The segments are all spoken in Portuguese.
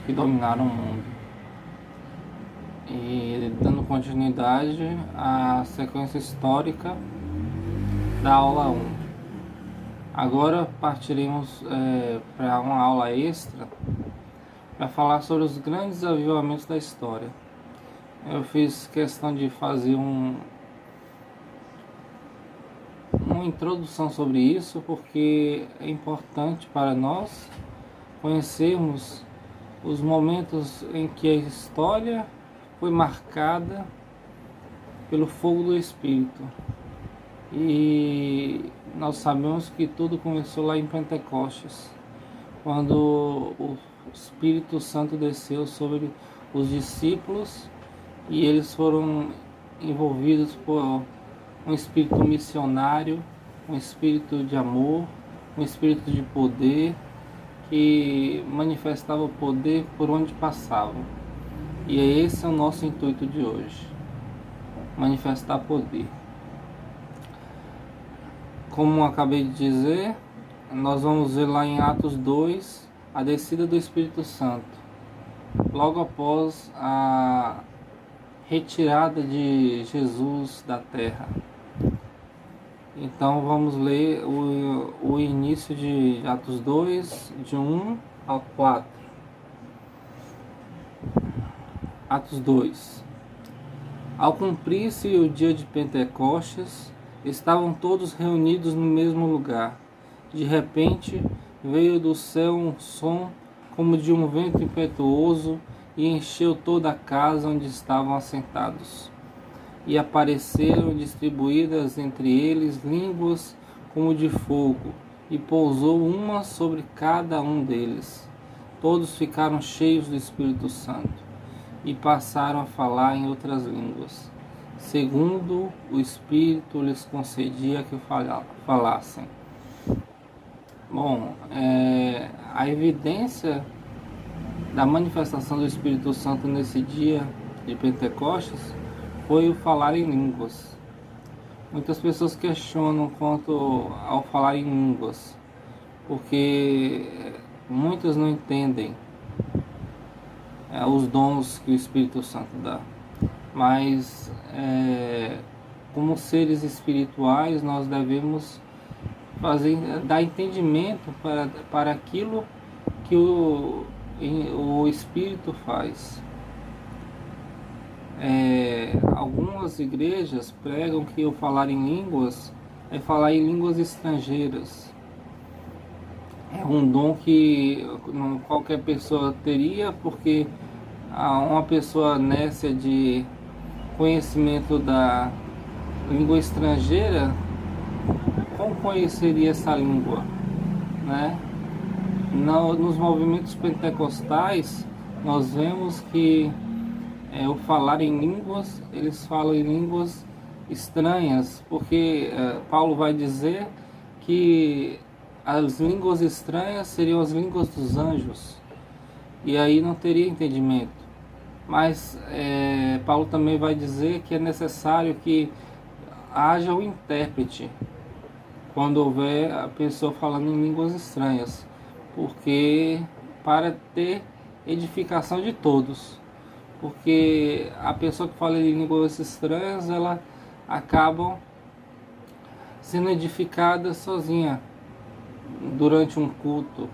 que dominaram o mundo. E dando continuidade à sequência histórica da aula 1. Agora partiremos para uma aula extra para falar sobre os grandes avivamentos da história. Eu fiz questão de fazer uma introdução sobre isso porque é importante para nós conhecermos os momentos em que a história foi marcada pelo fogo do Espírito. E nós sabemos que tudo começou lá em Pentecostes, quando o Espírito Santo desceu sobre os discípulos e eles foram envolvidos por um espírito missionário, um espírito de amor, um espírito de poder que manifestava o poder por onde passavam. E esse é o nosso intuito de hoje, manifestar poder. Como acabei de dizer, nós vamos ver lá em Atos 2 a descida do Espírito Santo, logo após a retirada de Jesus da terra. Então vamos ler o início de Atos 2, de 1 ao 4. Atos 2. Ao cumprir-se o dia de Pentecostes, estavam todos reunidos no mesmo lugar. De repente, veio do céu um som como de um vento impetuoso e encheu toda a casa onde estavam assentados. E apareceram distribuídas entre eles línguas como de fogo, e pousou uma sobre cada um deles. Todos ficaram cheios do Espírito Santo e passaram a falar em outras línguas, segundo o Espírito lhes concedia que falassem. Bom, a evidência da manifestação do Espírito Santo nesse dia de Pentecostes foi o falar em línguas. Muitas pessoas questionam quanto ao falar em línguas, porque muitos não entendem os dons que o Espírito Santo dá. Mas como seres espirituais nós devemos dar entendimento para aquilo que o Espírito faz. Algumas igrejas pregam que o falar em línguas é falar em línguas estrangeiras. É um dom que qualquer pessoa teria, porque uma pessoa nécia de conhecimento da língua estrangeira, como conheceria essa língua, né? Nos movimentos pentecostais, nós vemos que o falar em línguas, eles falam em línguas estranhas, porque Paulo vai dizer que as línguas estranhas seriam as línguas dos anjos, e aí não teria entendimento. Mas Paulo também vai dizer que é necessário que haja um intérprete quando houver a pessoa falando em línguas estranhas, porque para ter edificação de todos, porque a pessoa que fala em línguas estranhas, ela acaba sendo edificada sozinha durante um culto.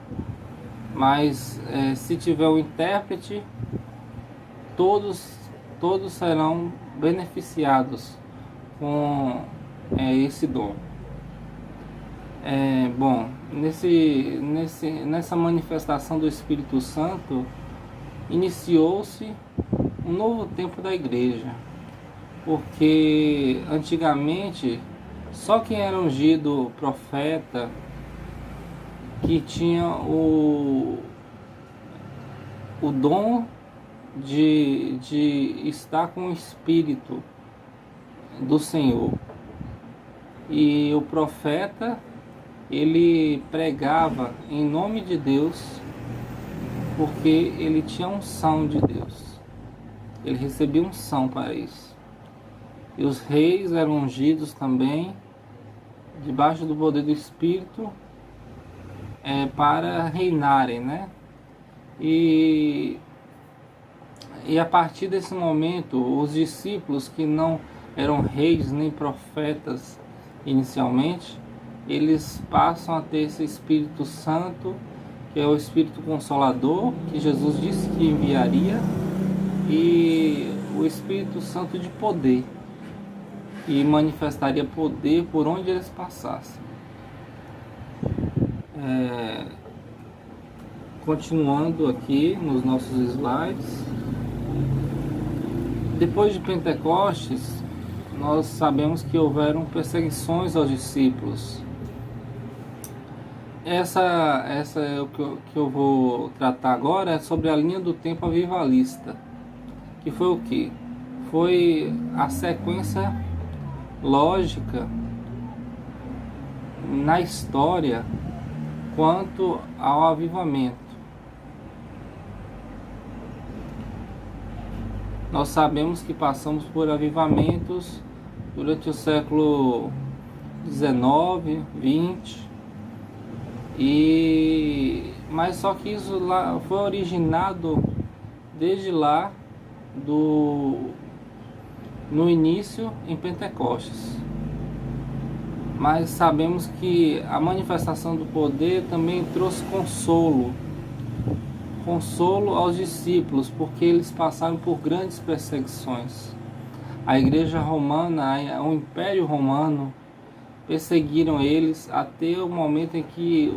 Mas se tiver um intérprete, todos serão beneficiados com esse dom. Bom, nessa manifestação do Espírito Santo, iniciou-se um novo tempo da igreja, porque antigamente só quem era ungido profeta, que tinha o dom de estar com o Espírito do Senhor. E o profeta, ele pregava em nome de Deus, porque ele tinha unção de Deus. Ele recebia unção para isso. E os reis eram ungidos também, debaixo do poder do Espírito, para reinarem, né? E, e a partir desse momento, os discípulos que não eram reis nem profetas inicialmente, eles passam a ter esse Espírito Santo, que é o Espírito Consolador, que Jesus disse que enviaria, e o Espírito Santo de poder, e manifestaria poder por onde eles passassem. Continuando aqui nos nossos slides, depois de Pentecostes, nós sabemos que houveram perseguições aos discípulos. Essa é o que eu vou tratar agora, é sobre a linha do tempo avivalista, que foi o quê? Foi a sequência lógica na história quanto ao avivamento. Nós sabemos que passamos por avivamentos durante o século XIX, XX, mas só que isso lá foi originado desde lá no início em Pentecostes. Mas sabemos que a manifestação do poder também trouxe consolo aos discípulos, porque eles passaram por grandes perseguições. A Igreja Romana, o Império Romano, perseguiram eles até o momento em que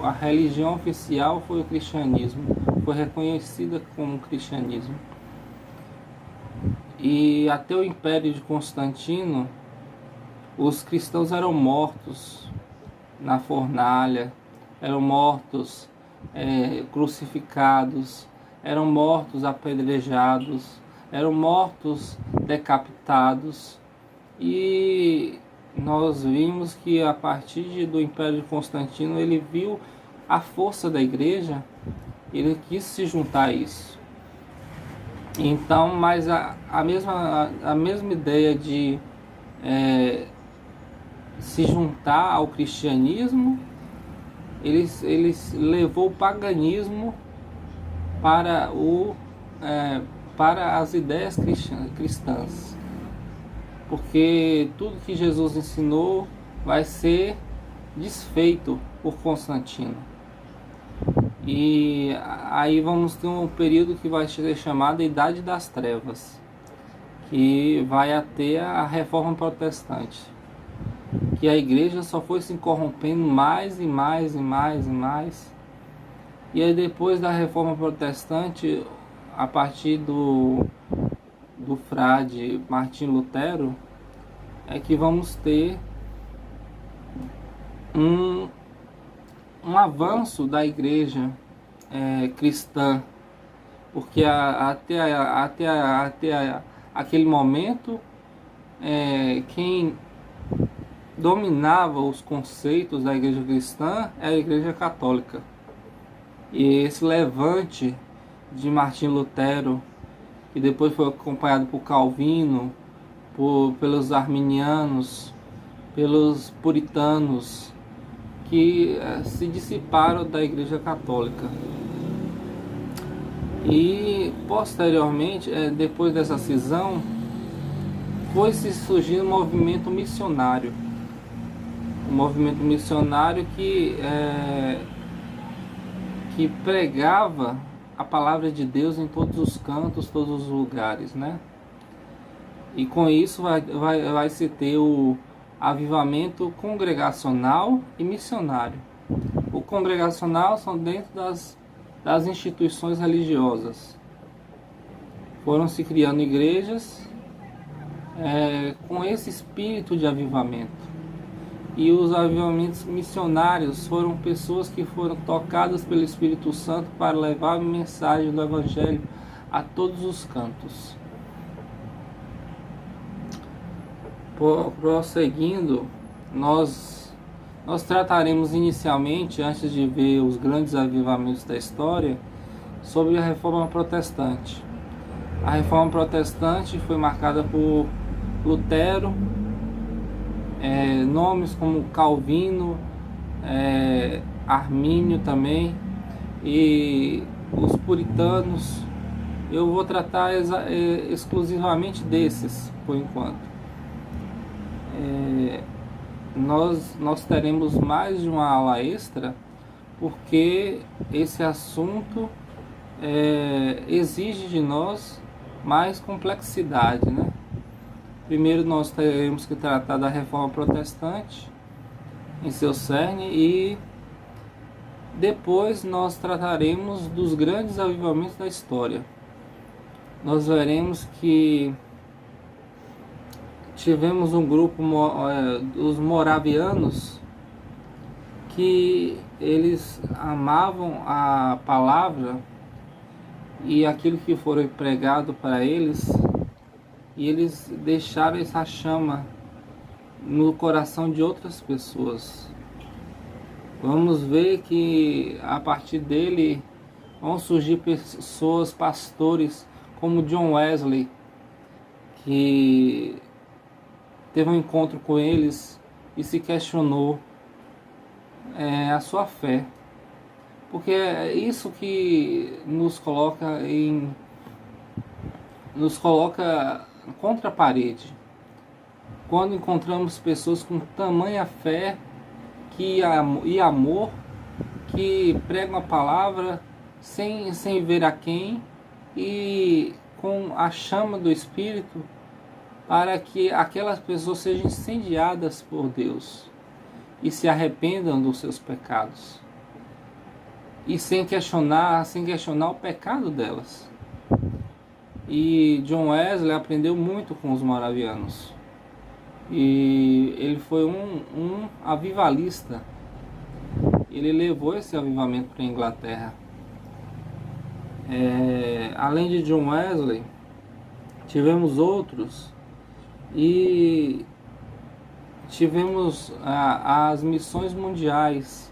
a religião oficial foi o cristianismo, foi reconhecida como cristianismo. E até o Império de Constantino, os cristãos eram mortos na fornalha, eram mortos crucificados, eram mortos apedrejados, eram mortos decapitados. E nós vimos que a partir do Império de Constantino, ele viu a força da igreja, ele quis se juntar a isso. Então, mas a mesma ideia de se juntar ao cristianismo, eles levou o paganismo para as ideias cristãs, porque tudo que Jesus ensinou vai ser desfeito por Constantino. E aí vamos ter um período que vai ser chamado Idade das Trevas, que vai até a Reforma Protestante, que a igreja só foi se corrompendo mais e mais e mais e mais. E aí depois da Reforma Protestante, a partir do frade Martinho Lutero, é que vamos ter um avanço da igreja cristã, porque até aquele momento quem dominava os conceitos da igreja cristã era a igreja católica. E esse levante de Martinho Lutero, que depois foi acompanhado por Calvino, pelos arminianos, pelos puritanos, que se dissiparam da igreja católica. E posteriormente, depois dessa cisão, foi se surgindo um movimento missionário. Um movimento missionário que pregava a palavra de Deus em todos os cantos, todos os lugares, né? E com isso vai se ter o avivamento congregacional e missionário. O congregacional são dentro das instituições religiosas. Foram se criando igrejas com esse espírito de avivamento. E os avivamentos missionários foram pessoas que foram tocadas pelo Espírito Santo para levar a mensagem do Evangelho a todos os cantos. Prosseguindo, nós trataremos inicialmente, antes de ver os grandes avivamentos da história, sobre a Reforma Protestante. A Reforma Protestante foi marcada por Lutero, nomes como Calvino, Armínio também, e os puritanos. Eu vou tratar exclusivamente desses por enquanto. Nós teremos mais de uma aula extra, porque esse assunto exige de nós mais complexidade, né? Primeiro nós teremos que tratar da Reforma Protestante em seu cerne, e depois nós trataremos dos grandes avivamentos da história. Nós veremos que tivemos um grupo, os moravianos, que eles amavam a palavra e aquilo que foi pregado para eles, e eles deixaram essa chama no coração de outras pessoas. Vamos ver que a partir dele vão surgir pessoas, pastores como John Wesley, que teve um encontro com eles e se questionou a sua fé. Porque é isso que nos coloca contra a parede. Quando encontramos pessoas com tamanha fé e amor, que pregam a palavra sem ver a quem, e com a chama do Espírito, para que aquelas pessoas sejam incendiadas por Deus e se arrependam dos seus pecados, e sem questionar o pecado delas. E John Wesley aprendeu muito com os moravianos, e ele foi um avivalista. Ele levou esse avivamento para a Inglaterra. Além de John Wesley, tivemos outros, e tivemos as missões mundiais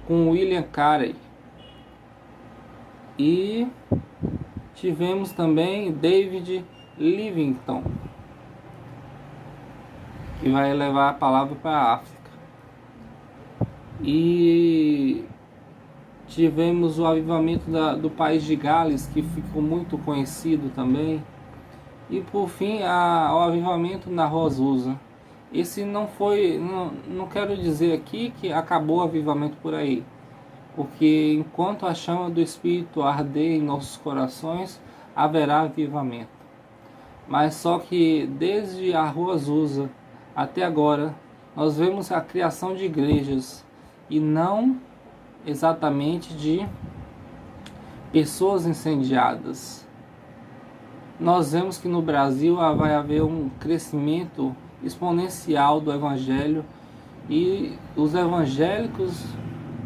com William Carey, e tivemos também David Livingstone, que vai levar a palavra para a África, e tivemos o avivamento do país de Gales, que ficou muito conhecido também, e por fim o avivamento na Rua Azusa. Esse não quero dizer aqui que acabou o avivamento por aí, porque enquanto a chama do Espírito arder em nossos corações, haverá avivamento. Mas só que desde a Rua Azusa até agora, nós vemos a criação de igrejas, e não exatamente de pessoas incendiadas. Nós vemos que no Brasil vai haver um crescimento exponencial do Evangelho, e os evangélicos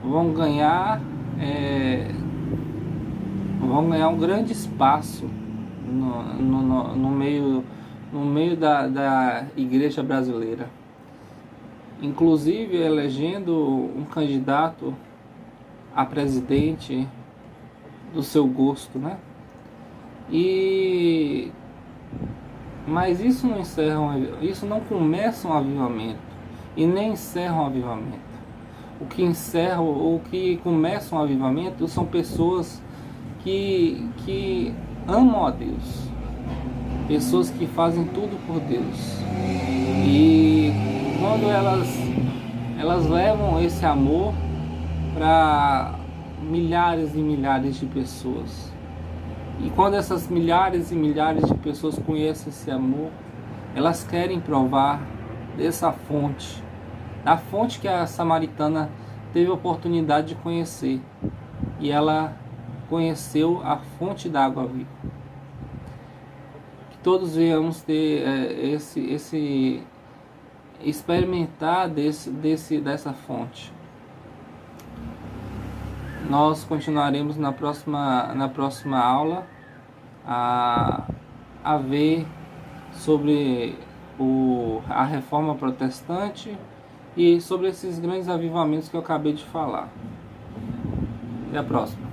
vão ganhar um grande espaço no meio da igreja brasileira, inclusive elegendo um candidato a presidente do seu gosto, né? Mas isso não começa um avivamento e nem encerra um avivamento. O que começa um avivamento são pessoas que amam a Deus, pessoas que fazem tudo por Deus, e quando elas levam esse amor para milhares e milhares de pessoas. E quando essas milhares e milhares de pessoas conhecem esse amor, elas querem provar dessa fonte, da fonte que a samaritana teve a oportunidade de conhecer. E ela conheceu a fonte da água viva. Que todos venhamos ter experimentar dessa fonte. Nós continuaremos na próxima aula a ver sobre a Reforma Protestante e sobre esses grandes avivamentos que eu acabei de falar. Até a próxima.